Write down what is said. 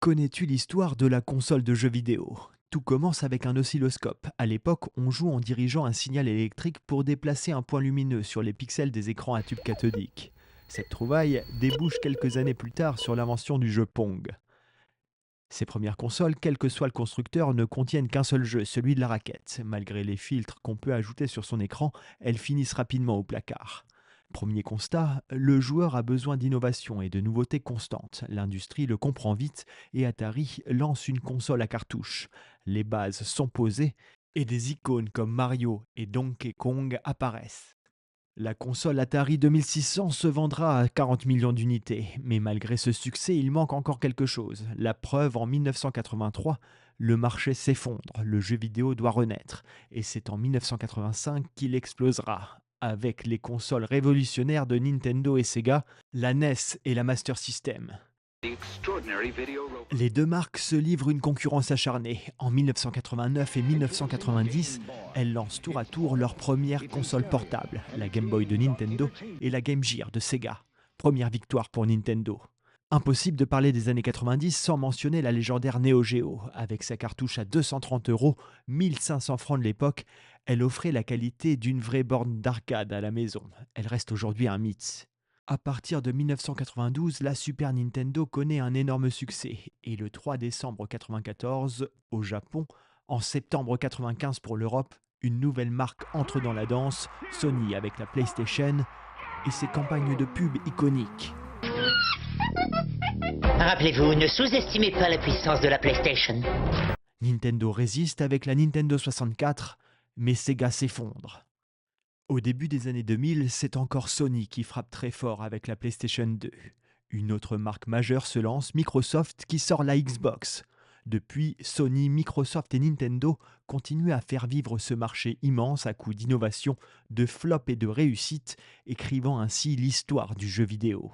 Connais-tu l'histoire de la console de jeux vidéo? Tout commence avec un oscilloscope. À l'époque, on joue en dirigeant un signal électrique pour déplacer un point lumineux sur les pixels des écrans à tube cathodique. Cette trouvaille débouche quelques années plus tard sur l'invention du jeu Pong. Ces premières consoles, quel que soit le constructeur, ne contiennent qu'un seul jeu, celui de la raquette. Malgré les filtres qu'on peut ajouter sur son écran, elles finissent rapidement au placard. Premier constat, le joueur a besoin d'innovation et de nouveautés constantes. L'industrie le comprend vite et Atari lance une console à cartouches. Les bases sont posées et des icônes comme Mario et Donkey Kong apparaissent. La console Atari 2600 se vendra à 40 millions d'unités, mais malgré ce succès, il manque encore quelque chose. La preuve, en 1983, le marché s'effondre, le jeu vidéo doit renaître, et c'est en 1985 qu'il explosera. Avec les consoles révolutionnaires de Nintendo et Sega, la NES et la Master System. Les deux marques se livrent une concurrence acharnée. En 1989 et 1990, elles lancent tour à tour leur première console portable, la Game Boy de Nintendo et la Game Gear de Sega. Première victoire pour Nintendo. Impossible de parler des années 90 sans mentionner la légendaire Neo Geo. Avec sa cartouche à 230 euros, 1500 francs de l'époque, elle offrait la qualité d'une vraie borne d'arcade à la maison. Elle reste aujourd'hui un mythe. À partir de 1992, la Super Nintendo connaît un énorme succès et le 3 décembre 1994, au Japon, en septembre 1995 pour l'Europe, une nouvelle marque entre dans la danse, Sony avec la PlayStation et ses campagnes de pub iconiques. Rappelez-vous, ne sous-estimez pas la puissance de la PlayStation. Nintendo résiste avec la Nintendo 64, mais Sega s'effondre. Au début des années 2000, c'est encore Sony qui frappe très fort avec la PlayStation 2. Une autre marque majeure se lance, Microsoft, qui sort la Xbox. Depuis, Sony, Microsoft et Nintendo continuent à faire vivre ce marché immense à coups d'innovation, de flop et de réussite, écrivant ainsi l'histoire du jeu vidéo.